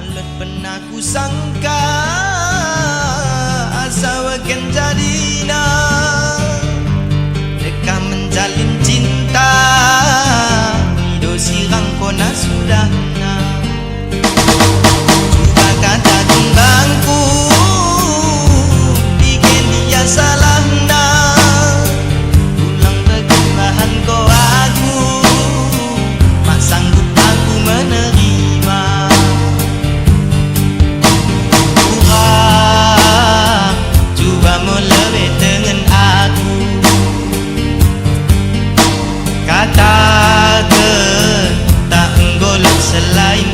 Alat pernah ku sangka asa wakan jadina Deka menjalin cinta hidup sirang kona sudahna Cuba kata timbangku bikin dia salahna Ulang berkembahan kau aku mak sanggup aku menerima Cuba mau lebih dengan aku Katakan tak menggolok selain